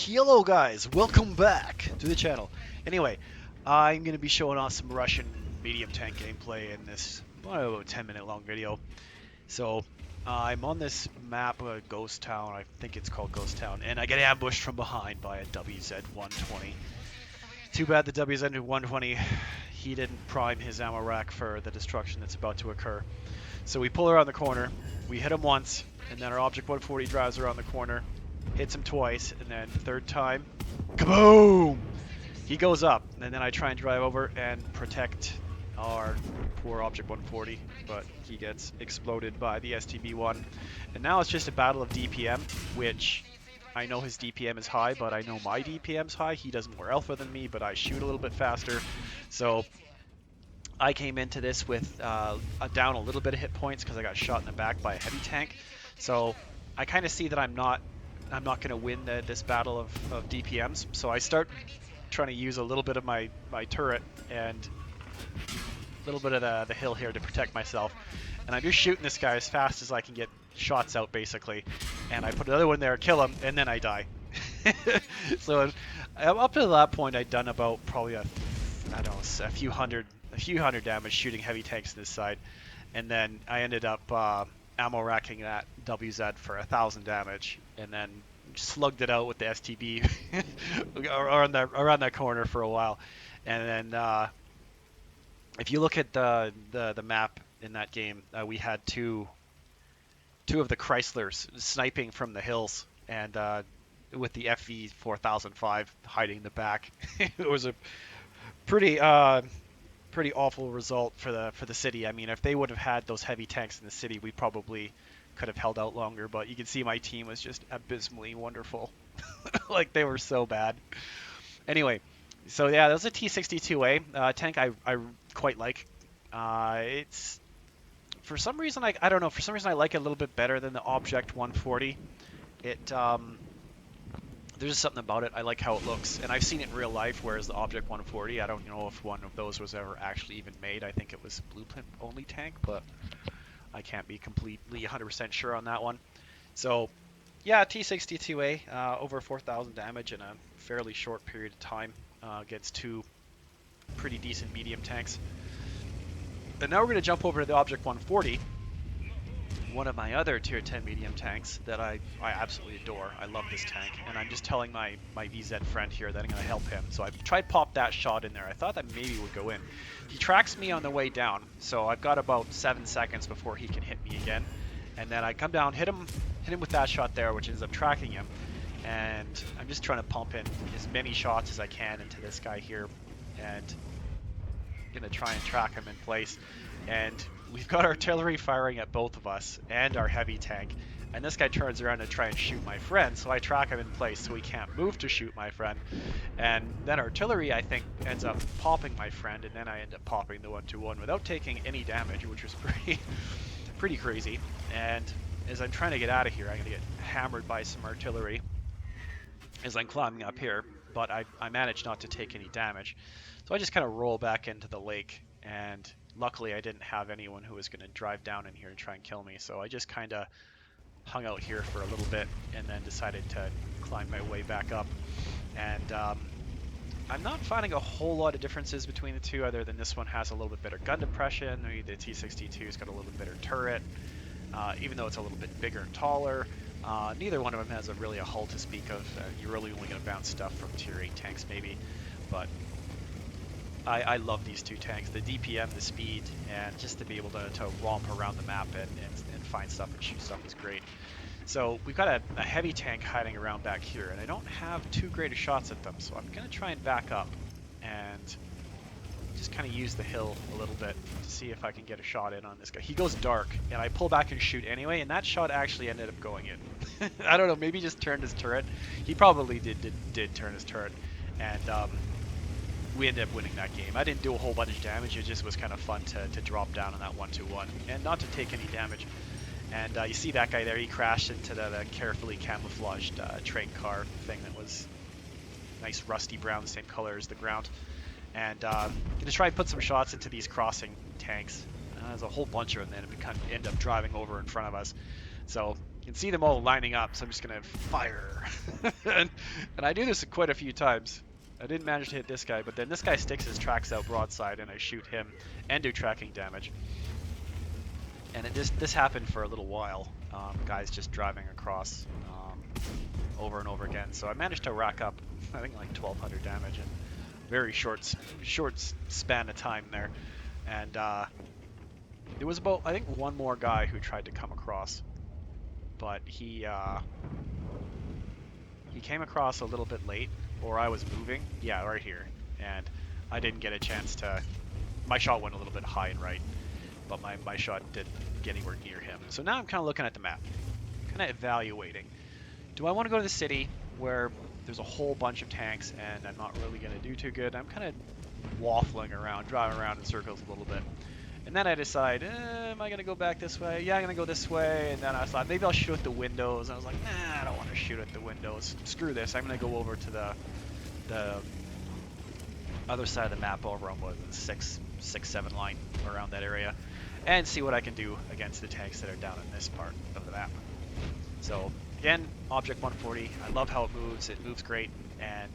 Hello guys, welcome back to the channel. Anyway, I'm going to be showing off some Russian medium tank gameplay in this about 10-minute long video. So, I'm on this map, Ghost Town, I think it's called Ghost Town, and I get ambushed from behind by a WZ-120. Too bad the WZ-120, he didn't prime his ammo rack for the destruction that's about to occur. So we pull around the corner, we hit him once, and then our Object 140 drives around the corner, hits him twice, and then the third time, kaboom! He goes up, and then I try and drive over and protect our poor Object 140, but he gets exploded by the STB-1. And now it's just a battle of DPM, which I know his DPM is high, but I know my DPM's high. He does more alpha than me, but I shoot a little bit faster. So I came into this with down a little bit of hit points because I got shot in the back by a heavy tank. So I kind of see that I'm not going to win this battle of DPMs. So I start trying to use a little bit of my turret and a little bit of the hill here to protect myself. And I'm just shooting this guy as fast as I can get shots out, basically. And I put another one there, kill him, and then I die. So up to that point, I'd done about probably a few hundred damage shooting heavy tanks on this side, and then I ended up ammo racking that WZ for 1,000 damage, and then slugged it out with the STB around that corner for a while. And then if you look at the map in that game, we had two of the Chryslers sniping from the hills, and with the FV 4005 hiding in the back. It was a pretty awful result for the city. I mean, if they would have had those heavy tanks in the city, we probably could have held out longer, but you can see my team was just abysmally wonderful. Like, they were so bad. Anyway, so yeah, that was a T62a tank I quite like. It's, for some reason, I don't know, for some reason I like it a little bit better than the Object 140. There's just something about it. I like how it looks, and I've seen it in real life, whereas the Object 140, I don't know if one of those was ever actually even made. I think it was a blueprint only tank, but I can't be completely 100% sure on that one. So yeah, T62a, over 4,000 damage in a fairly short period of time against two pretty decent medium tanks. And now we're going to jump over to the Object 140, one of my other tier 10 medium tanks that I absolutely adore. I love this tank, and I'm just telling my VZ friend here that I'm going to help him. So I tried to pop that shot in there. I thought that maybe it would go in. He tracks me on the way down, so I've got about 7 seconds before he can hit me again. And then I come down, hit him with that shot there, which ends up tracking him. And I'm just trying to pump in as many shots as I can into this guy here, and I'm going to try and track him in place. And we've got artillery firing at both of us and our heavy tank, and this guy turns around to try and shoot my friend, so I track him in place so he can't move to shoot my friend. And then artillery, I think, ends up popping my friend, and then I end up popping the 121 without taking any damage, which was pretty crazy. And as I'm trying to get out of here, I'm going to get hammered by some artillery as I'm climbing up here, but I managed not to take any damage. So I just kind of roll back into the lake, and luckily I didn't have anyone who was going to drive down in here and try and kill me, so I just kind of hung out here for a little bit and then decided to climb my way back up. And I'm not finding a whole lot of differences between the two, other than this one has a little bit better gun depression. The T62's got a little bit better turret, even though it's a little bit bigger and taller. Neither one of them has really a hull to speak of. You're really only going to bounce stuff from tier 8 tanks maybe, but I love these two tanks, the DPM, the speed, and just to be able to romp around the map and find stuff and shoot stuff is great. So we've got a heavy tank hiding around back here, and I don't have too great of shots at them, so I'm going to try and back up and just kind of use the hill a little bit to see if I can get a shot in on this guy. He goes dark, and I pull back and shoot anyway, and that shot actually ended up going in. I don't know, maybe he just turned his turret. He probably did turn his turret, and we ended up winning that game. I didn't do a whole bunch of damage, it just was kind of fun to drop down on that 121 and not to take any damage. And you see that guy there, he crashed into the carefully camouflaged train car thing that was nice rusty brown, the same color as the ground. And I'm going to try and put some shots into these crossing tanks. There's a whole bunch of them, and it end up driving over in front of us. So can see them all lining up, so I'm just gonna fire. and I do this quite a few times. I didn't manage to hit this guy, but then this guy sticks his tracks out broadside, and I shoot him and do tracking damage. And this happened for a little while. Guys just driving across over and over again. So I managed to rack up, I think, like 1,200 damage in very short span of time there. And there was about, I think, one more guy who tried to come across, but he came across a little bit late, or I was moving. Yeah, right here. And I didn't get a chance to. My shot went a little bit high and right, but my shot didn't get anywhere near him. So now I'm kind of looking at the map, kind of evaluating. Do I want to go to the city where there's a whole bunch of tanks and I'm not really going to do too good? I'm kind of waffling around, driving around in circles a little bit. And then I decide, am I going to go back this way? Yeah, I'm going to go this way. And then I thought, maybe I'll shoot at the windows. And I was like, nah, I don't want to shoot at the windows. Screw this. I'm going to go over to the other side of the map over on, what, the 6-7 line, around that area, and see what I can do against the tanks that are down in this part of the map. So, again, Object 140. I love how it moves. It moves great. And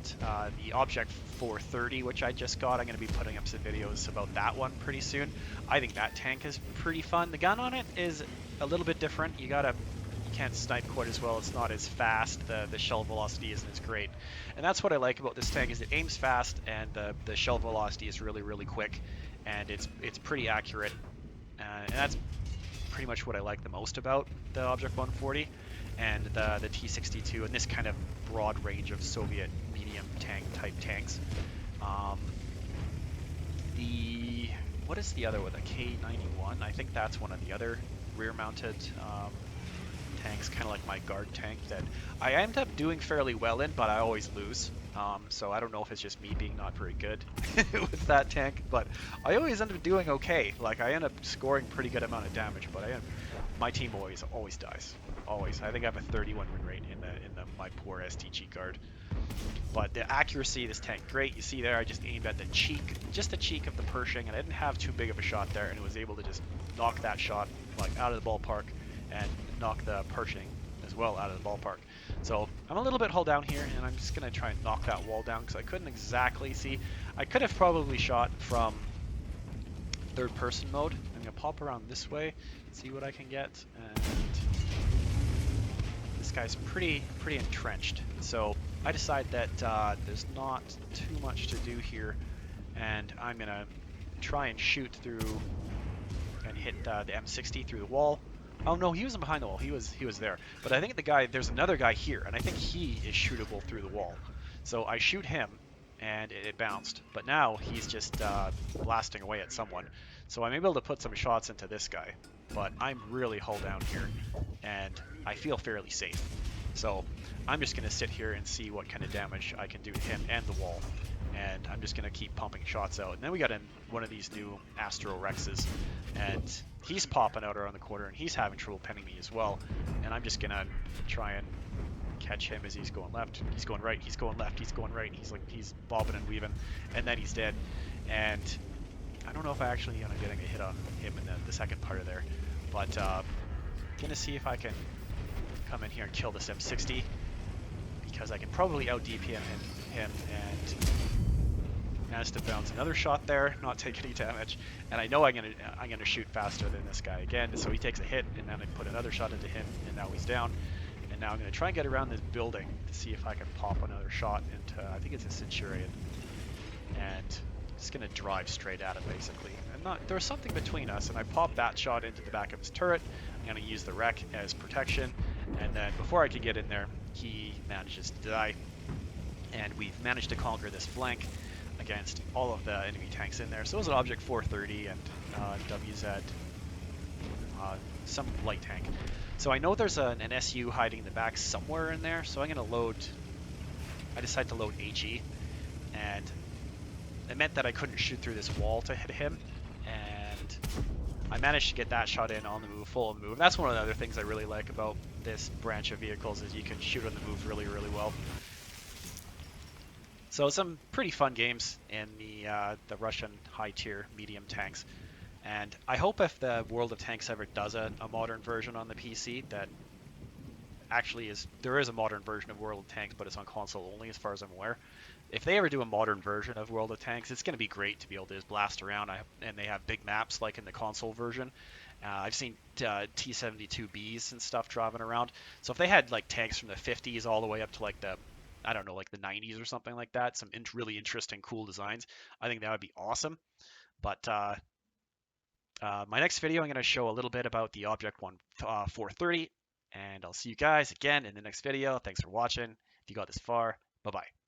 the Object 430, which I just got, I'm going to be putting up some videos about that one pretty soon. I think that tank is pretty fun. The gun on it is a little bit different. You can't snipe quite as well. It's not as fast. The shell velocity isn't as great. And that's what I like about this tank, is it aims fast, and the shell velocity is really, really quick, and it's pretty accurate. And that's pretty much what I like the most about the Object 140 and the T62 and this kind of broad range of Soviet medium tank type tanks. What is the other one? The K91? I think that's one of the other rear-mounted tanks, kind of like my guard tank that I end up doing fairly well in, but I always lose. So I don't know if it's just me being not very good with that tank, but I always end up doing okay. Like, I end up scoring pretty good amount of damage, but my team always dies. Always. I think I have a 31 win rate in my poor STG guard. But the accuracy of this tank, great. You see there, I just aimed at the cheek of the Pershing, and I didn't have too big of a shot there, and it was able to just knock that shot like out of the ballpark and knock the Pershing as well out of the ballpark. So I'm a little bit hull down here, and I'm just going to try and knock that wall down because I couldn't exactly see. I could have probably shot from third person mode. I'm going to pop around this way, see what I can get, and this guy's pretty entrenched. So I decide that there's not too much to do here, and I'm going to try and shoot through and hit the M60 through the wall. Oh no, he wasn't behind the wall. He was there. But I think there's another guy here, and I think he is shootable through the wall. So I shoot him, and it bounced. But now he's just blasting away at someone. So I'm able to put some shots into this guy. But I'm really hull down here, and I feel fairly safe. So I'm just going to sit here and see what kind of damage I can do to him and the wall. And I'm just going to keep pumping shots out. And then we got in one of these new Astro Rexes, and he's popping out around the corner, and he's having trouble penning me as well. And I'm just going to try and catch him as he's going left. He's going right. He's going left. He's going right. He's bobbing and weaving, and then he's dead. And I don't know if I actually end up getting a hit on him in the second part of there. But going to see if I can come in here and kill this M60, because I can probably out DPM him and managed to bounce another shot there, not take any damage, and I know I'm gonna shoot faster than this guy again. So he takes a hit, and then I put another shot into him, and now he's down. And now I'm gonna try and get around this building to see if I can pop another shot into, I think it's a Centurion, and just gonna drive straight at him basically. And there's something between us, and I pop that shot into the back of his turret. I'm gonna use the wreck as protection, and then before I could get in there, he manages to die, and we've managed to conquer this flank against all of the enemy tanks in there. So it was an Object 430 and WZ, some light tank. So I know there's an SU hiding in the back somewhere in there, so I'm going to I decided to load AG, and it meant that I couldn't shoot through this wall to hit him, and I managed to get that shot in on the move, full on the move. And that's one of the other things I really like about this branch of vehicles, is you can shoot on the move really, really well. So some pretty fun games in the Russian high-tier medium tanks, and I hope if the World of Tanks ever does a modern version on the PC, that actually is there is a modern version of World of Tanks, but it's on console only, as far as I'm aware. If they ever do a modern version of World of Tanks, it's going to be great to be able to just blast around. And they have big maps like in the console version. I've seen T72Bs and stuff driving around. So if they had like tanks from the 50s all the way up to like the, I don't know, like the 90s or something like that, some really interesting, cool designs, I think that would be awesome. But my next video, I'm going to show a little bit about the Object One 430, and I'll see you guys again in the next video. Thanks for watching. If you got this far, bye bye.